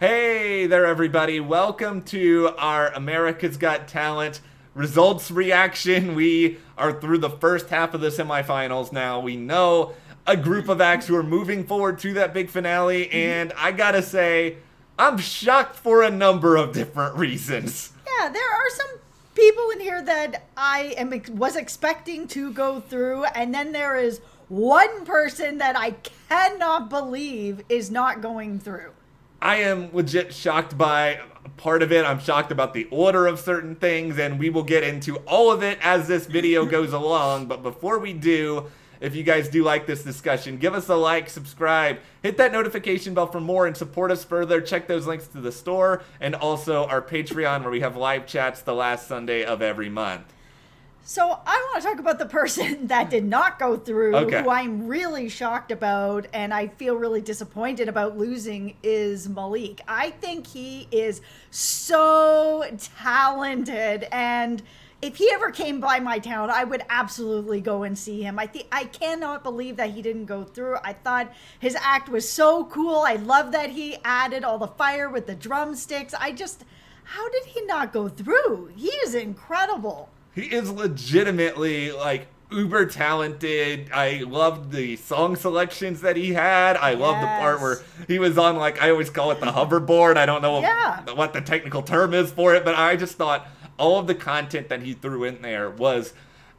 Hey there, everybody. Welcome to our America's Got Talent results reaction. We are through the first half of the semifinals now. We know a group of acts who are moving forward to that big finale, and I gotta say, I'm shocked for a number of different reasons. Yeah, there are some people in here that was expecting to go through, and then there is one person that I cannot believe is not going through. I am legit shocked by part of it. I'm shocked about the order of certain things, and we will get into all of it as this video goes along. But before we do, if you guys do like this discussion, give us a like, subscribe, hit that notification bell for more, and support us further. Check those links to the store and also our Patreon, where we have live chats the last Sunday of every month. So I want to talk about the person that did not go through, Okay. who I'm really shocked about, and I feel really disappointed about losing, is Leake. I think he is so talented, and if he ever came by my town, I would absolutely go and see him. I cannot believe that he didn't go through. I thought his act was so cool. I love that he added all the fire with the drumsticks. How did he not go through? He is incredible. He is legitimately, like, uber talented. I loved the song selections that he had. I love the part where he was on, like, I always call it the hoverboard. I don't know what the technical term is for it, but I just thought all of the content that he threw in there was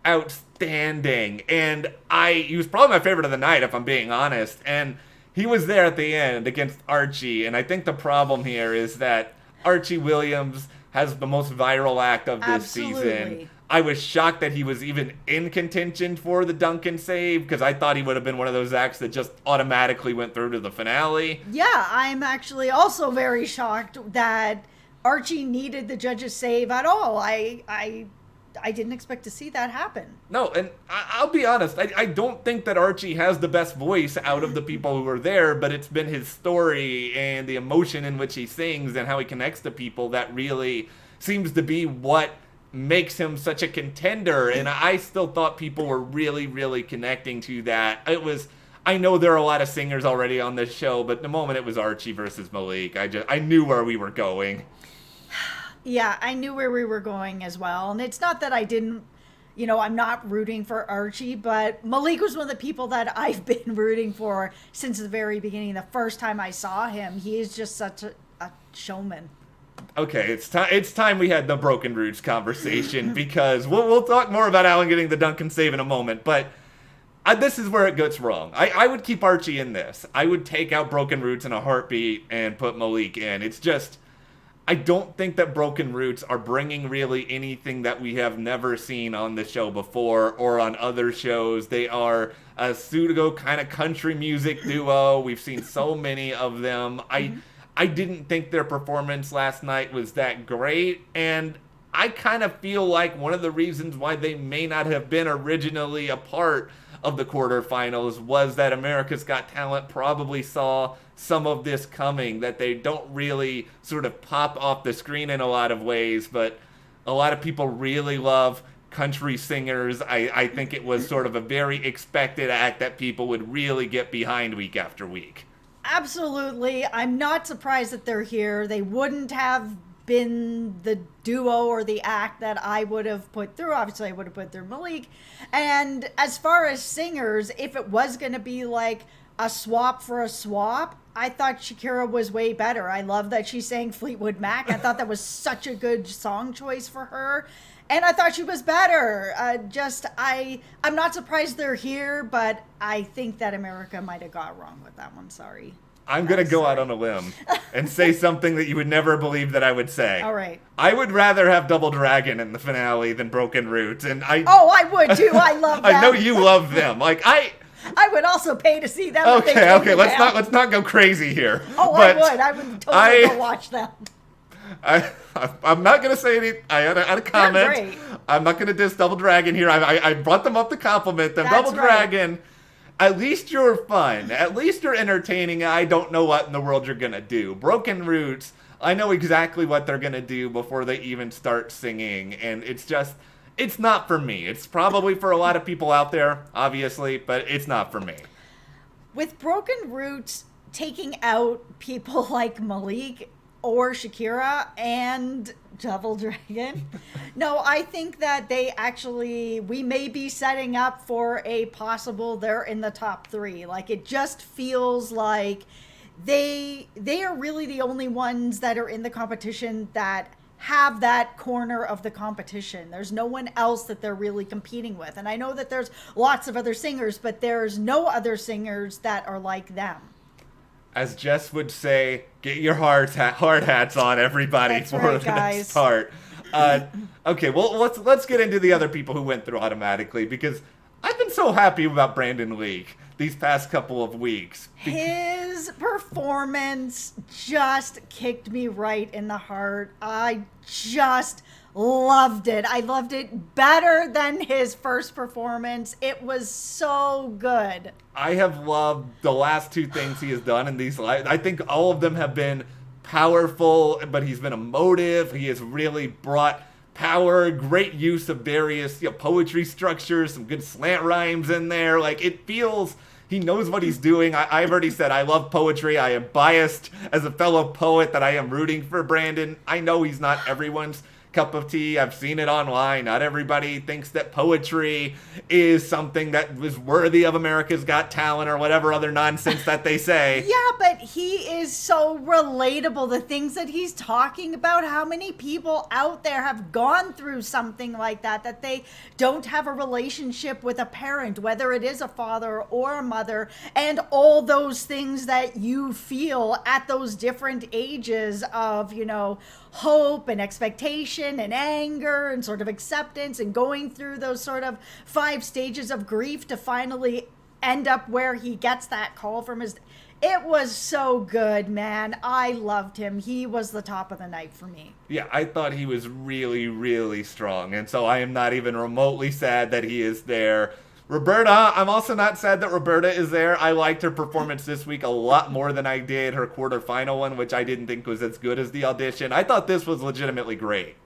outstanding. And he was probably my favorite of the night, if I'm being honest. And he was there at the end against Archie. And I think the problem here is that Archie Williams has the most viral act of this season. I was shocked that he was even in contention for the Duncan save, because I thought he would have been one of those acts that just automatically went through to the finale. Yeah, I'm actually also very shocked that Archie needed the judge's save at all. I didn't expect to see that happen. No, and I'll be honest, I don't think that Archie has the best voice out of the people who are there, but it's been his story and the emotion in which he sings and how he connects to people that really seems to be what makes him such a contender. And I still thought people were really, really connecting to that. I know there are a lot of singers already on this show, but the moment it was Archie versus Leake, I knew where we were going. Yeah, I knew where we were going as well. And it's not that I didn't, I'm not rooting for Archie, but Leake was one of the people that I've been rooting for since the very beginning. The first time I saw him, he is just such a showman. Okay, it's time we had the Broken Roots conversation, because we'll talk more about Alan getting the Duncan save in a moment, but this is where it gets wrong. I would keep Archie in this. I would take out Broken Roots in a heartbeat and put Leake in. It's just, I don't think that Broken Roots are bringing really anything that we have never seen on the show before or on other shows. They are a pseudo kind of country music duo. We've seen so many of them. I didn't think their performance last night was that great, and I kind of feel like one of the reasons why they may not have been originally a part of the quarterfinals was that America's Got Talent probably saw some of this coming, that they don't really sort of pop off the screen in a lot of ways, but a lot of people really love country singers. I think it was sort of a very expected act that people would really get behind week after week. Absolutely. I'm not surprised that they're here. They wouldn't have been the duo or the act that I would have put through. Obviously, I would have put through Leake. And as far as singers, if it was going to be like a swap for a swap, I thought Shakira was way better. I love that she sang Fleetwood Mac. I thought that was such a good song choice for her. And I thought she was better. I'm not surprised they're here, but I think that America might have got wrong with that one. Sorry. I'm going to go out on a limb and say something that you would never believe that I would say. All right. I would rather have Double Dragon in the finale than Broken Roots. And I would too. I love them. I know you love them. I would also pay to see them. Okay. Let's not go crazy here. Oh, but I would totally go watch them. I'm not going to say any. I had a comment. I'm not going to diss Double Dragon here. I brought them up to compliment them. That's Double Dragon, at least you're fun. At least you're entertaining. I don't know what in the world you're going to do. Broken Roots, I know exactly what they're going to do before they even start singing. And it's not for me. It's probably for a lot of people out there, obviously, but it's not for me. With Broken Roots, taking out people like Malik or Shakira and Double Dragon. No, I think that we may be setting up for a possible they're in the top 3. Like, it just feels like they are really the only ones that are in the competition that have that corner of the competition. There's no one else that they're really competing with. And I know that there's lots of other singers, but there's no other singers that are like them. As Jess would say, get your hard hats on, everybody. That's right, the guys. next part. Okay, well, let's get into the other people who went through automatically, because I've been so happy about Brandon Leake these past couple of weeks. His performance just kicked me right in the heart. I just loved it. I loved it better than his first performance. It was so good. I have loved the last 2 things he has done in these lives. I think all of them have been powerful, but he's been emotive. He has really brought power, great use of various poetry structures, some good slant rhymes in there. Like, it feels he knows what he's doing. I've already said I love poetry. I am biased as a fellow poet that I am rooting for Brandon. I know he's not everyone's cup of tea. I've seen it online. Not everybody thinks that poetry is something that is worthy of America's Got Talent or whatever other nonsense that they say. Yeah, but he is so relatable. The things that he's talking about, how many people out there have gone through something like that they don't have a relationship with a parent, whether it is a father or a mother, and all those things that you feel at those different ages of, hope and expectation and anger and sort of acceptance and going through those sort of 5 stages of grief to finally end up where he gets that call from his. It was so good, man. I loved him. He was the top of the night for me. Yeah, I thought he was really, really strong, and so I am not even remotely sad that he is there. Roberta, I'm also not sad that Roberta is there. I liked her performance this week a lot more than I did her quarterfinal one, which I didn't think was as good as the audition. I thought this was legitimately great.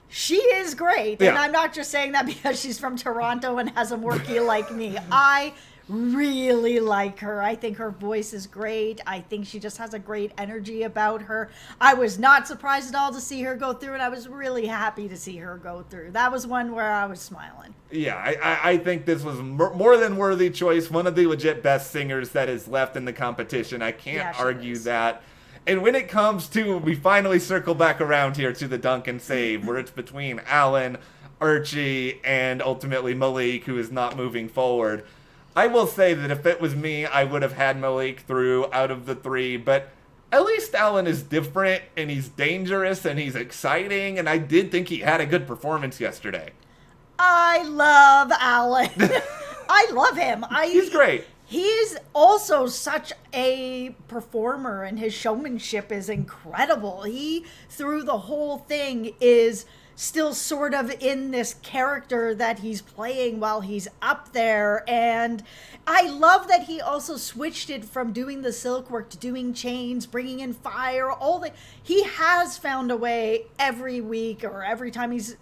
She is great, and I'm not just saying that because she's from Toronto and has a morkie like me. I really like her. I think her voice is great. I think she just has a great energy about her. I was not surprised at all to see her go through, and I was really happy to see her go through. That was one where I was smiling. Yeah, I think this was more than worthy choice. One of the legit best singers that is left in the competition. I can't argue that. And when it comes to, we finally circle back around here to the dunk and save, where it's between Alan, Archie, and ultimately Malik, who is not moving forward. I will say that if it was me, I would have had Malik through out of the 3, but at least Alan is different, and he's dangerous, and he's exciting, and I did think he had a good performance yesterday. I love Alan. I love him. He's great. He's also such a performer, and his showmanship is incredible. He, through the whole thing, is still sort of in this character that he's playing while he's up there. And I love that he also switched it from doing the silk work to doing chains, bringing in fire, he has found a way every week or every time he's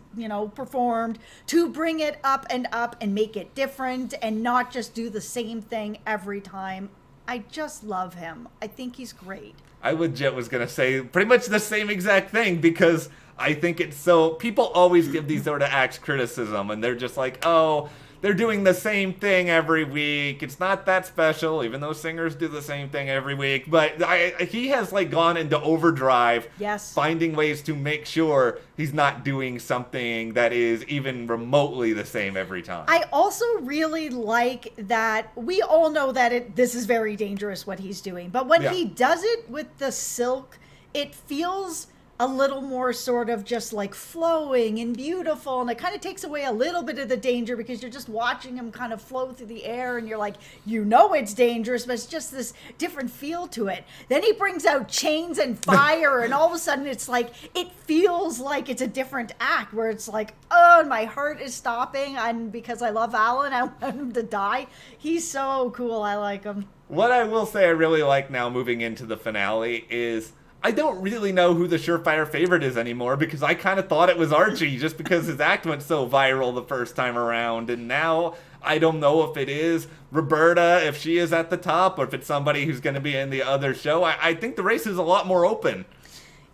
performed to bring it up and make it different and not just do the same thing every time. I just love him. I think he's great. I legit was going to say pretty much the same exact thing, because I think it's so, people always give these sort of acts criticism, and they're just like, oh, they're doing the same thing every week. It's not that special, even though singers do the same thing every week. But he has gone into overdrive, yes, finding ways to make sure he's not doing something that is even remotely the same every time. I also really like that we all know that this is very dangerous what he's doing. But when he does it with the silk, it feels a little more sort of just flowing and beautiful, and it kind of takes away a little bit of the danger because you're just watching him kind of flow through the air, and you're like, it's dangerous, but it's just this different feel to it. Then he brings out chains and fire, and all of a sudden it's it feels like it's a different act where it's oh, my heart is stopping, and because I love Alan, I want him to die. He's so cool. I like him. What I will say I really like now moving into the finale is I don't really know who the surefire favorite is anymore because I kind of thought it was Archie just because his act went so viral the first time around. And now I don't know if it is Roberta, if she is at the top, or if it's somebody who's going to be in the other show. I think the race is a lot more open.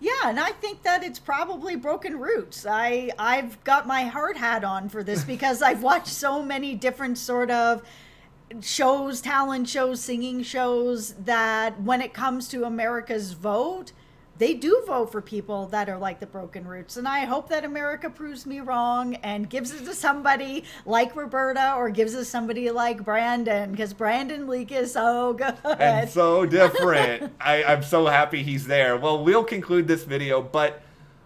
Yeah, and I think that it's probably Broken Roots. I've got my hard hat on for this because I've watched so many different sort of shows, talent shows, singing shows, that when it comes to America's vote, they do vote for people that are like the Broken Roots. And I hope that America proves me wrong and gives it to somebody like Roberta or gives it to somebody like Brandon, because Brandon Leake is so good. And so different. I'm so happy he's there. Well, we'll conclude this video, but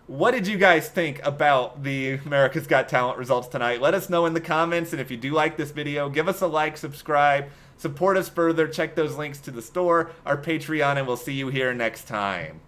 what did you guys think about the America's Got Talent results tonight? Let us know in the comments, and if you do like this video, give us a like, subscribe, support us further, check those links to the store, our Patreon, and we'll see you here next time.